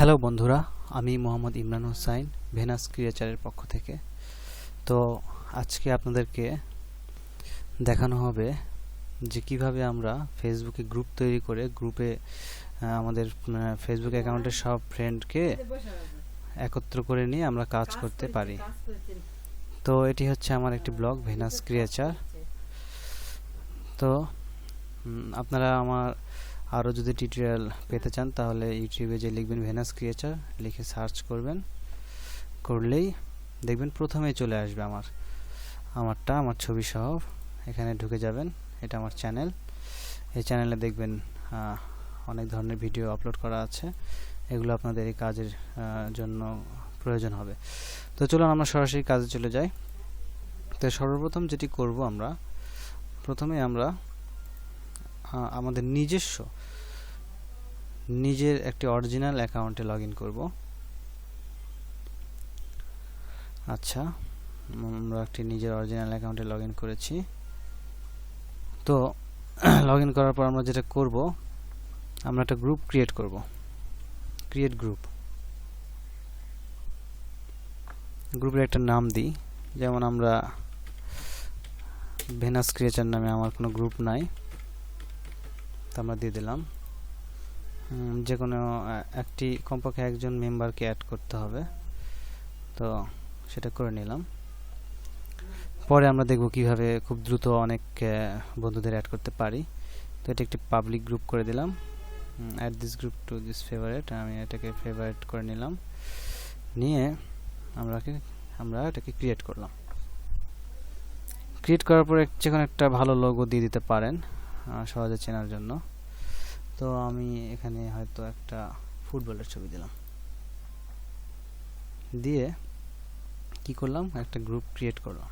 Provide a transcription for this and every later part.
Hello বন্ধুরা, আমি Mohammad Imran Hossain venous ক্রিয়েচারের পক্ষ থেকে। তো আজকে আপনাদেরকে দেখানো হবে যে কিভাবে আমরা ফেসবুকে গ্রুপ তৈরি করে গ্রুপে আমাদের ফেসবুক অ্যাকাউন্টের সব ফ্রেন্ডকে একত্র করে নিয়ে আমরা কাজ করতে পারি। তো এটি হচ্ছে আমার একটি ব্লগ ভেনাস ক্রিয়েচার। তো আপনারা আমার আরও যদি টিউটোরিয়াল পেতে চান তাহলে ইউটিউবে যে লিখবেন ভেনাস ক্রিয়েচার লিখে সার্চ করলেই দেখবেন প্রথমেই চলে আসবে আমার ছবি সহ। এখানে ঢুকে যাবেন, এটা আমার চ্যানেল। এই চ্যানেলে দেখবেন অনেক ধরনের ভিডিও আপলোড করা আছে, এগুলো আপনাদের এই কাজের জন্য প্রয়োজন হবে। তো চলুন আমরা সরাসরি কাজে চলে যাই। তো সর্বপ্রথম যেটি করব, প্রথমে আমরা আমাদের নিজের একটি অরিজিনাল অ্যাকাউন্টে লগ ইন করব। আচ্ছা, আমরা একটি নিজের অরিজিনাল অ্যাকাউন্টে লগ ইন করেছি। তো লগ ইন করার পর আমরা যেটা করব, আমরা একটা গ্রুপ ক্রিয়েট করব। ক্রিয়েট গ্রুপের একটা নাম দিই, যেমন আমরা ভেনাস ক্রিয়েচার নামে আমার কোনো গ্রুপ নাই, তো আমরা দিয়ে দিলাম। যে কোনো একটি কমপক্ষে একজন মেম্বারকে অ্যাড করতে হবে, তো সেটা করে নিলাম। পরে আমরা দেখব কিভাবে খুব দ্রুত অনেক বন্ধুদের অ্যাড করতে পারি। তো এটা একটি পাবলিক গ্রুপ করে দিলাম। Add this group to this favourite, আমি এটাকে ফেভারিট করে নিলাম। নিয়ে আমরা এটাকে ক্রিয়েট করলাম। ক্রিয়েট করার পরে যে কোনো একটা ভালো লোগো দিয়ে দিতে পারেন সহজে চেনার জন্য। তো আমি এখানে হয়তো একটা ফুটবলের ছবি দিলাম, দিয়ে কি করলাম, একটা গ্রুপ ক্রিয়েট করলাম।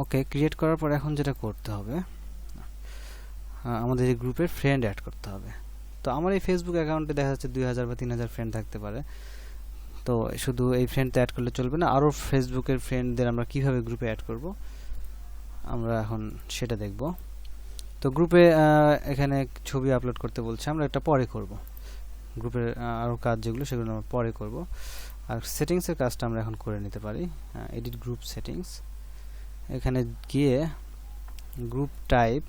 ওকে, ক্রিয়েট করার পর এখন যেটা করতে হবে, আমাদের এই গ্রুপের ফ্রেন্ড অ্যাড করতে হবে। তো আমার এই ফেসবুক অ্যাকাউন্টে দেখা যাচ্ছে 2000 বা 3000 ফ্রেন্ড থাকতে পারে। তো শুধু এই ফ্রেন্ডটা অ্যাড করলে চলবে না, আরও ফেসবুকের ফ্রেন্ডদের আমরা কিভাবে গ্রুপে অ্যাড করব আমরা এখন সেটা দেখব। তো গ্রুপে এখানে ছবি আপলোড করতে বলছে, আমরা এটা পরে করব। গ্রুপের আরও কাজ যেগুলো সেগুলো আমরা পরে করব। আর সেটিংসের কাজটা আমরা এখন করে নিতে পারি। এডিট গ্রুপ সেটিংস, এখানে গিয়ে গ্রুপ টাইপ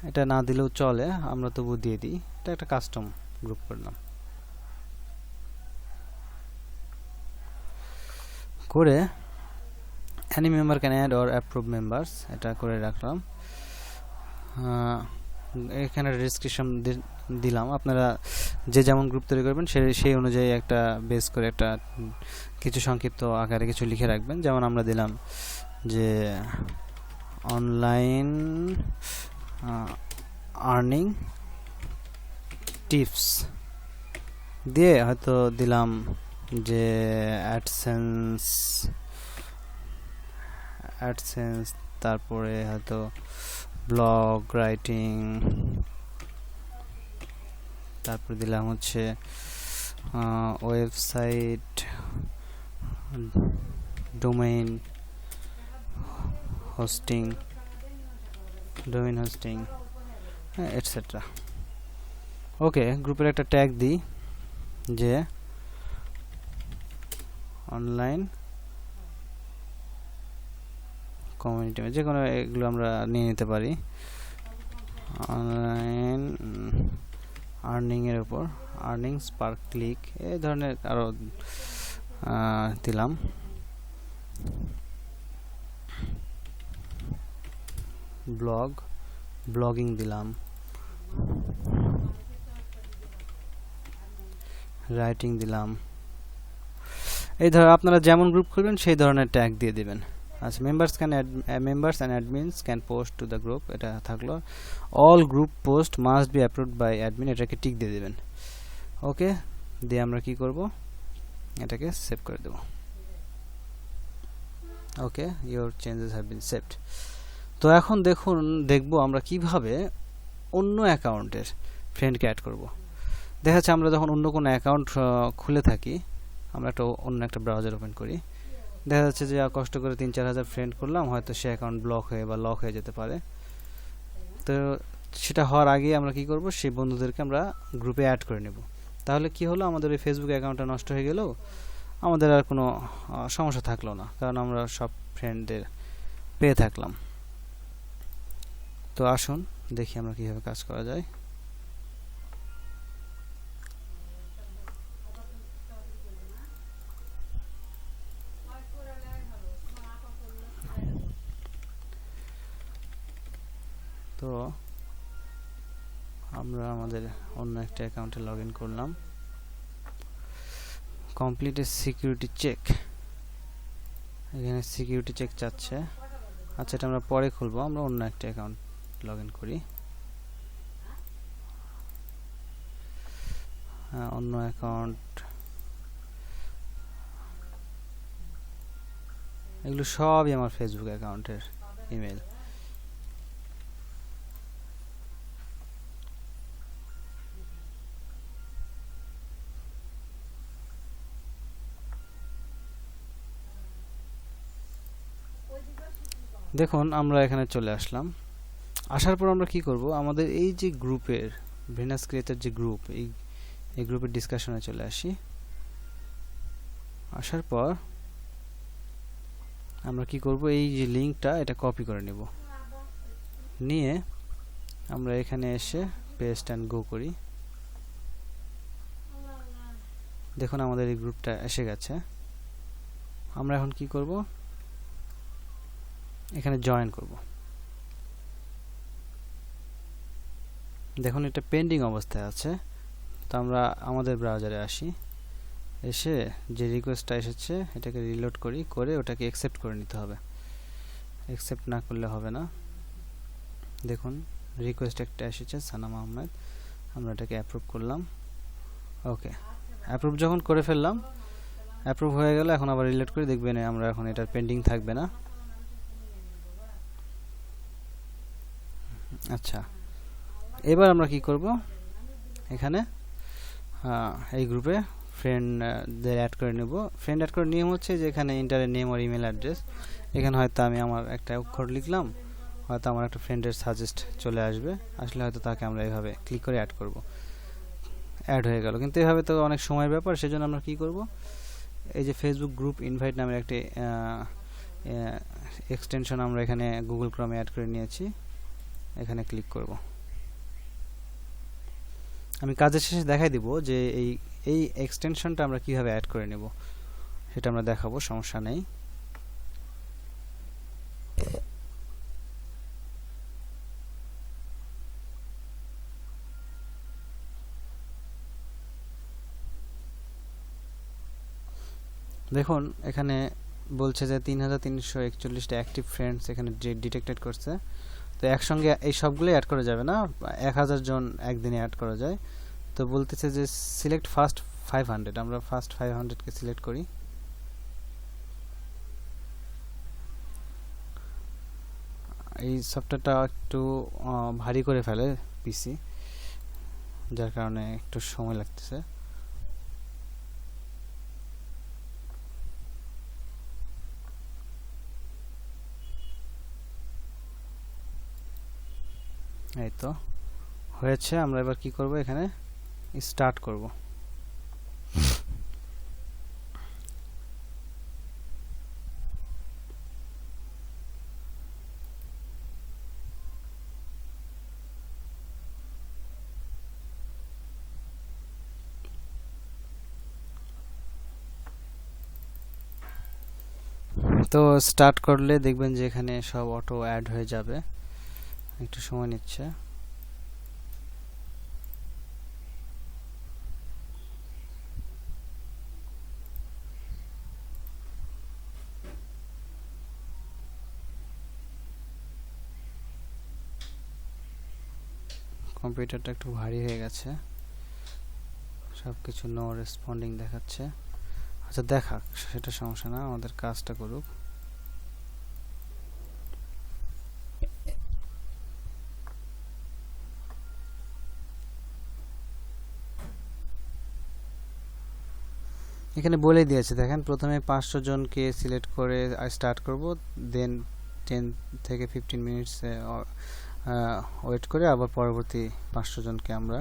এটা না দিলেও চলে, আমরা তবু দিয়ে দিই। এটা একটা কাস্টম গ্রুপ করলাম, করে any member can add or approve members এটা করে রাখলাম। এখানে ডেসক্রিপশন দিলাম, আপনারা যে যেমন গ্রুপ তৈরি করবেন সেই অনুযায়ী একটা বেস করে একটা কিছু সংক্ষিপ্ত আকারে কিছু লিখে রাখবেন। যেমন আমরা দিলাম যে অনলাইন আর্নিং টিপস, দিয়ে হয়তো দিলাম যে অ্যাডসেন্স, তারপরে হয়তো ব্লগ রাইটিং, তারপর দিলাম হচ্ছে ওয়েবসাইট ডোমেইন হোস্টিং এটসেট্রা। ওকে, গ্রুপের একটা ট্যাগ দিই যে অনলাইন কমিউনিটি, যে কোনো এগুলো আমরা নিয়ে নিতে পারি। অনলাইন আর্নিং এর উপর আর্নিংস পার ক্লিক, এই ধরনের আরও দিলাম। ব্লগিং দিলাম, রাইটিং দিলাম। এই ধর আপনারা যেমন গ্রুপ করবেন সেই ধরনের ট্যাগ দিয়ে দিবেন। আচ্ছা, members and admins can post to the group, এটা থাকলো। all group post must be approved by admin, এটাকে টিক দিয়ে দিবেন। ওকে, দিয়ে আমরা কি করব, এটাকে সেভ করে দেব। ওকে, your changes have been saved। তো এখন দেখব আমরা কিভাবে অন্য অ্যাকাউন্টের ফ্রেন্ডকে অ্যাড করব। দেখা যাচ্ছে আমরা যখন অন্য কোনো অ্যাকাউন্ট খুলে থাকি, আমরা অন্য একটা ব্রাউজার ওপেন করি, দেখা যাচ্ছে যে কষ্ট করে 3-4 হাজার ফ্রেন্ড করলাম, হয়তো সে অ্যাকাউন্ট ব্লক হয়ে বা লক হয়ে যেতে পারে। তো সেটা হওয়ার আগে আমরা কি করব, সেই বন্ধুদেরকে আমরা গ্রুপে অ্যাড করে নেব। তাহলে কি হলো, আমাদের ওই ফেসবুক অ্যাকাউন্টটা নষ্ট হয়ে গেল, আমাদের আর কোনো সমস্যা থাকলো না, কারণ আমরা সব ফ্রেন্ডদের পেয়ে থাকলাম। তো আসুন দেখি আমরা কিভাবে কাজ করা যায়। তো আমরা আমাদের অন্য একটা অ্যাকাউন্টে লগ ইন করলাম। কমপ্লিট এ সিকিউরিটি চেক, এখানে সিকিউরিটি চেক চাচ্ছে। আচ্ছা, এটা আমরা পরে খুলবো, আমরা অন্য একটা অ্যাকাউন্ট লগ ইন করি। অন্য অ্যাকাউন্ট, এগুলো সবই আমার ফেসবুক অ্যাকাউন্টের ইমেল। দেখুন আমরা এখানে চলে আসলাম। আসার পর আমরা কি করব, আমাদের এই যে গ্রুপের ভেনাস ক্রিয়েটর যে গ্রুপ, এই গ্রুপের ডিসকাশনে চলে আসি। আসার পর আমরা কি করব, এই যে লিংকটা এটা কপি করে নেব, নিয়ে আমরা এখানে এসে পেস্ট অ্যান্ড গো করি। দেখুন আমাদের এই গ্রুপটা এসে গেছে। আমরা এখন কি করব, এখানে জয়েন করব। দেখুন এটা পেন্ডিং অবস্থায় আছে। তো আমরা আমাদের ব্রাউজারে আসি, এসে যে রিকোয়েস্টটা এসেছে এটাকে রিলোড করি, করে ওটাকে অ্যাকসেপ্ট করে নিতে হবে। অ্যাকসেপ্ট না করলে হবে না। দেখুন রিকোয়েস্ট একটা এসেছে, সানাম আহমেদ, আমরা এটাকে অ্যাপ্রুভ করলাম। ওকে, অ্যাপ্রুভ যখন করে ফেললাম, অ্যাপ্রুভ হয়ে গেল। এখন আবার রিলোড করে দেখবেন আমরা এখন এটা পেন্ডিং থাকবে না। আচ্ছা, এবার আমরা কি করব, এখানে এই গ্রুপে ফ্রেন্ডদের অ্যাড করে নেব। ফ্রেন্ড অ্যাড করার নিয়ম হচ্ছে যে এখানে ইন্টারের নেম আর ইমেল অ্যাড্রেস, এখানে হয়তো আমি আমার একটা অক্ষর লিখলাম, হয়তো আমার একটা ফ্রেন্ডের সাজেস্ট চলে আসবে, আসলে হয়তো তাকে আমরা এইভাবে ক্লিক করে অ্যাড করব। অ্যাড হয়ে গেল, কিন্তু এভাবে তো অনেক সময়ের ব্যাপার, সেজন্য আমরা কি করব, এই যে ফেসবুক গ্রুপ ইনভাইট নামের একটি এক্সটেনশন আমরা এখানে গুগল ক্রমে অ্যাড করে নিয়েছি, এখানে ক্লিক করব। আমি কাজের শেষে দেখাই দিব যে এই এক্সটেনশনটা আমরা কিভাবে অ্যাড করে নেব, সেটা আমরা দেখাবো, সমস্যা নেই। দেখুন এখানে বলছে যে 3341টা অ্যাক্টিভ ফ্রেন্ডস এখানে ডিটেক্টেড করছে। তো একসঙ্গে এই সবগুলো অ্যাড করা যাবে না, 1000 জন একদিনে অ্যাড করা যায়। তো বলতেছে যে সিলেক্ট ফার্স্ট 500, আমরা ফার্স্ট 500 কে সিলেক্ট করি। এই সফটওয়্যারটা একটু ভারী করে ফেলে পিসি, যার কারণে একটু সময় লাগতেছে। এই তো হয়েছে। আমরা এবার কি করব, এখানে স্টার্ট করব। তো স্টার্ট করলে দেখবেন যে এখানে সব অটো অ্যাড হয়ে যাবে, একটু সময় নিচ্ছে। কম্পিউটারটা একটু ভারী হয়ে গেছে, সবকিছু নো রেসপন্ডিং দেখাচ্ছে। আচ্ছা দেখাক, সেটা সমস্যা না, আমাদের কাজটা করুক। এখানে বলে দিয়েছে, দেখেন প্রথমে 500 জনকে সিলেক্ট করে স্টার্ট করব, দেন 10 থেকে 15 মিনিটস ওয়েট করে আবার পরবর্তী 500 জনকে আমরা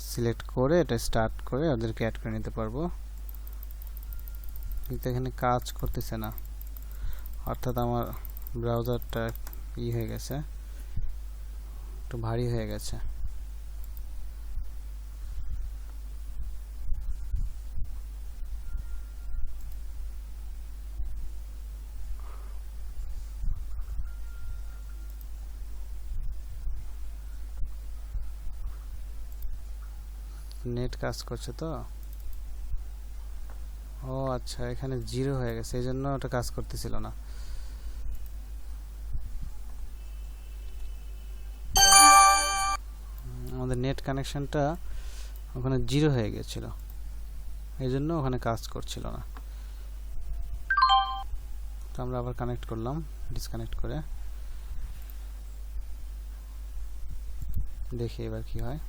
সিলেক্ট করে এটা স্টার্ট করে ওদেরকে অ্যাড করে নিতে পারবো, কিন্তু এখানে কাজ করতেছে না, অর্থাৎ আমার ব্রাউজারটা হয়ে গেছে, একটু ভারী হয়ে গেছে। নেট কাজ করছে তো, ও আচ্ছা, এখানে 0 হয়ে গেছে, এই জন্য ওটা কাজ করতেছিল না। আমাদের নেট কানেকশনটা ওখানে 0 হয়ে গিয়েছিল, এই জন্য ওখানে কাজ করছিল না। তো আমরা আবার কানেক্ট করলাম, ডিসকানেক্ট করে দেখি এবার কি হয়।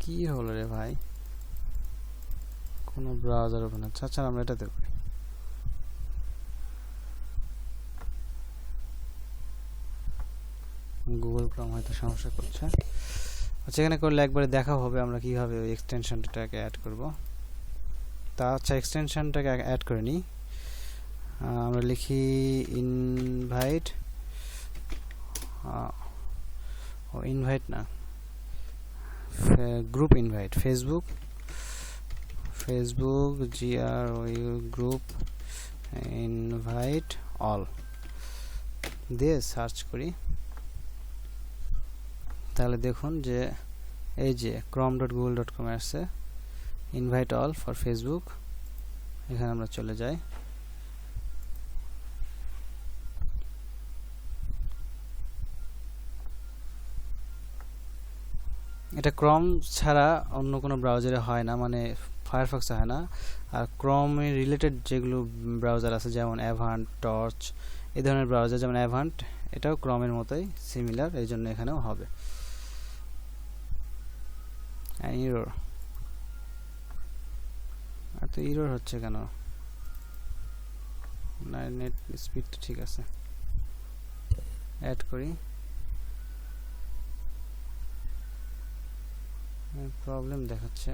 কি হলো রে ভাই, কোনো ব্রাউজার ওপেন হচ্ছে। আচ্ছা আমরা এটাতে করি। গুগল ক্রোম হয়তো সমস্যা করছে। আচ্ছা এখানে করলে একবারে দেখা হবে আমরা কিভাবে ওই এক্সটেনশনটাকে অ্যাড করব। তা আচ্ছা এক্সটেনশনটাকে অ্যাড করে নিই। আমরা লিখি ইনভাইট, ও ইনভাইট না, group invite, Facebook GROU group invite all দিয়ে সার্চ করি। তাহলে দেখুন যে এই যে chrome.google.com আসছে, ইনভাইট অল ফর ফেসবুক। এখানে আমরা চলে যাই। এটা ক্রম ছাড়া অন্য কোনো ব্রাউজারে হয় না, মানে ফায়ারফক্সে হয় না। আর ক্রমে রিলেটেড যেগুলো ব্রাউজার আছে যেমন অ্যাভান্ট, টর্চ, এই ধরনের ব্রাউজার, যেমন অ্যাভান্ট এটাও ক্রমের মতোই সিমিলার, এই জন্য এখানেও হবে। ইরর, আর তো ইরর হচ্ছে কেন? না নেট স্পিডটা ঠিক আছে, অ্যাড করি। প্রবলেম দেখাচ্ছে।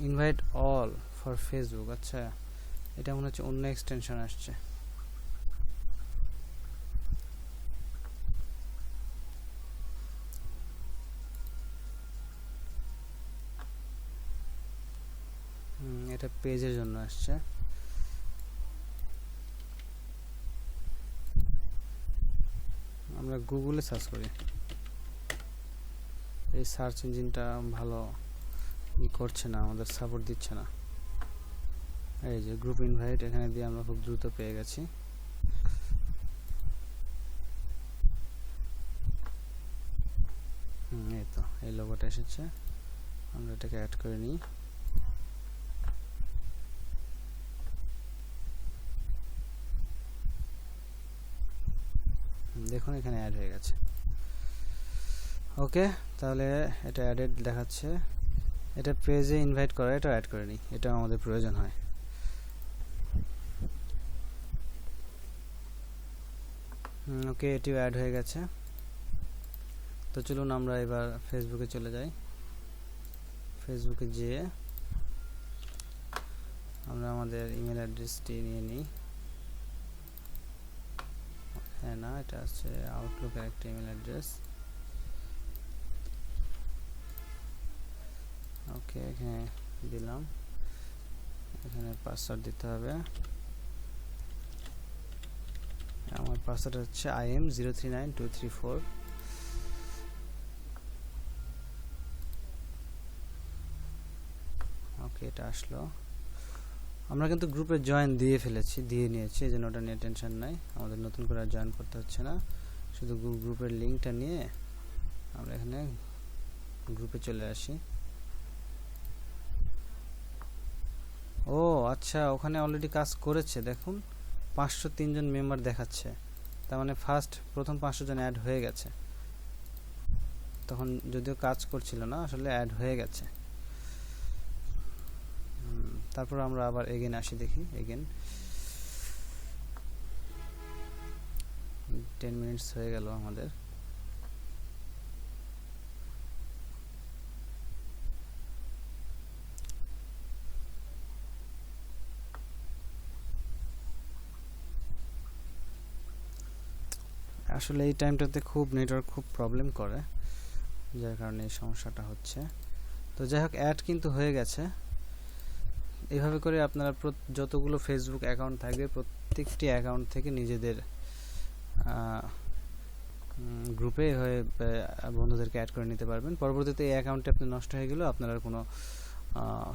ইনভাইট অল ফর ফেসবুক, আচ্ছা এটা মনে হচ্ছে অন্য এক্সটেনশন আসছে। এটা পেজের জন্য আসছে। আমরা গুগলে সার্চ করি, এই সার্চ ইঞ্জিনটা ভালো করছে না, আমাদের সাপোর্ট দিচ্ছে না। এই যে গ্রুপ ইনভাইট এখানে দিয়ে আমরা খুব দ্রুত পেয়ে গেছি। এই তো এই লোগোটা এসেছে, আমরা এটাকে অ্যাড করে নিই। দেখুন এখানে অ্যাড হয়ে গেছে। ওকে, তাহলে এটা অ্যাডেড দেখাচ্ছে। এটা পেজে ইনভাইট করা, এটা অ্যাড করে নিই, এটা আমাদের প্রয়োজন হয়। ওকে, এটিও অ্যাড হয়ে গেছে। তো চলুন আমরা এবার ফেসবুকে চলে যাই। ফেসবুকে যেয়ে আমরা আমাদের ইমেল অ্যাড্রেসটি নিয়ে নিই। হ্যাঁ না, এটা হচ্ছে আউটলুকের একটা ইমেল অ্যাড্রেস। ওকে, এখানে দিলাম, এখানে পাসওয়ার্ড দিতে হবে। আমার পাসওয়ার্ড হচ্ছে IM039234। ওকে, এটা আসলো। আমরা কিন্তু গ্রুপে জয়েন দিয়ে নিয়েছি, এই জন্য ওটা নিয়ে টেনশন নাই, আমাদের নতুন করে আর জয়েন করতে হচ্ছে না। শুধু গ্রুপের লিঙ্কটা নিয়ে আমরা এখানে গ্রুপে চলে আসি। ও আচ্ছা, ওখানে অলরেডি কাজ করেছে, দেখুন 503 জন মেম্বার দেখাচ্ছে, তার মানে প্রথম 500 জন অ্যাড হয়ে গেছে। তখন যদিও কাজ করছিল না, আসলে অ্যাড হয়ে গেছে। তারপর আমরা আবার এগেন আসি, দেখি এগেন 10 মিনিটস হয়ে গেল আমাদের। আসলে এই টাইমটাতে নেটওয়ার্ক খুব প্রবলেম করে, যার কারণে এই সমস্যাটা হচ্ছে। তো যাই হোক, অ্যাড কিন্তু হয়ে গেছে। এইভাবে করে আপনারা যতগুলো ফেসবুক অ্যাকাউন্ট থাকবে প্রত্যেকটি অ্যাকাউন্ট থেকে নিজেদের গ্রুপে হয়ে বন্ধুদেরকে অ্যাড করে নিতে পারবেন। পরবর্তীতে এই অ্যাকাউন্টে আপনি নষ্ট হয়ে গেলেও আপনার আর কোনো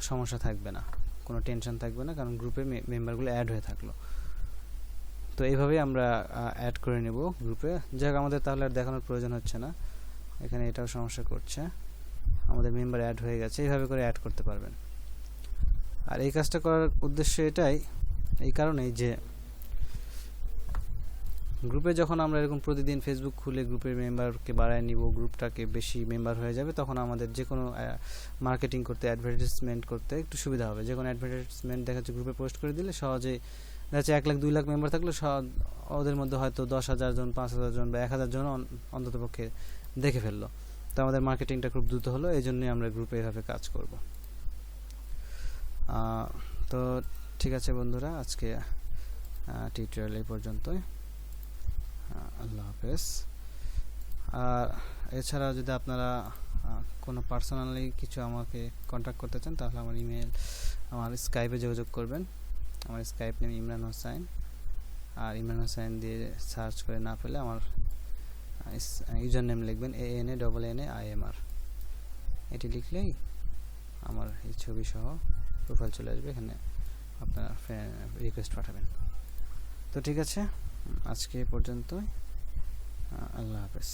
সমস্যা থাকবে না, কোনো টেনশন থাকবে না, কারণ গ্রুপে মেম্বারগুলো অ্যাড হয়ে থাকলো। তো এইভাবেই আমরা অ্যাড করে নেব গ্রুপে। যাক, আমাদের তাহলে আর দেখানোর প্রয়োজন হচ্ছে না, এখানে এটাও সমস্যা করছে, আমাদের মেম্বার অ্যাড হয়ে গেছে। এইভাবে করে অ্যাড করতে পারবেন। আর এই কাজটা করার উদ্দেশ্য এই কারণেই যে গ্রুপে যখন আমরা এরকম প্রতিদিন ফেসবুক খুলে গ্রুপের মেম্বারকে বাড়ায় নিব, গ্রুপটাকে বেশি মেম্বার হয়ে যাবে, তখন আমাদের যে কোনো মার্কেটিং করতে, অ্যাডভার্টাইজমেন্ট করতে একটু সুবিধা হবে। যে কোনো অ্যাডভার্টাইজমেন্ট দেখা যাচ্ছে গ্রুপে পোস্ট করে দিলে সহজেই দেখা যাচ্ছে 1 লাখ 2 লাখ মেম্বার থাকলে ওদের মধ্যে হয়তো 10,000 জন, 5,000 জন বা 1,000 জন অন্ততপক্ষে দেখে ফেললো। তো আমাদের মার্কেটিংটা খুব দ্রুত হলো, এই জন্যই আমরা গ্রুপে এভাবে কাজ করব। তো ঠিক আছে বন্ধুরা, আজকে টিউটোরিয়াল এই পর্যন্তই। আল্লাহ হাফেজ। আর এছাড়া যদি আপনারা কোনো পার্সোনালি কিছু আমাকে কন্ট্যাক্ট করতে চান, তাহলে আমার স্কাইপে যোগাযোগ করবেন। আমার স্কাইপ নেম ইমরান হোসাইন, আর ইমরান হোসাইন দিয়ে সার্চ করে না পেলে আমার ইউজার নেম লিখবেন ANANAIMR, এটি লিখলেই আমার এই ছবি সহ প্রোফাইল চলে আসবে, এখানে আপনারা রিকোয়েস্ট পাঠাবেন। তো ঠিক আছে, আজকে পর্যন্তই। আল্লাহ হাফেজ।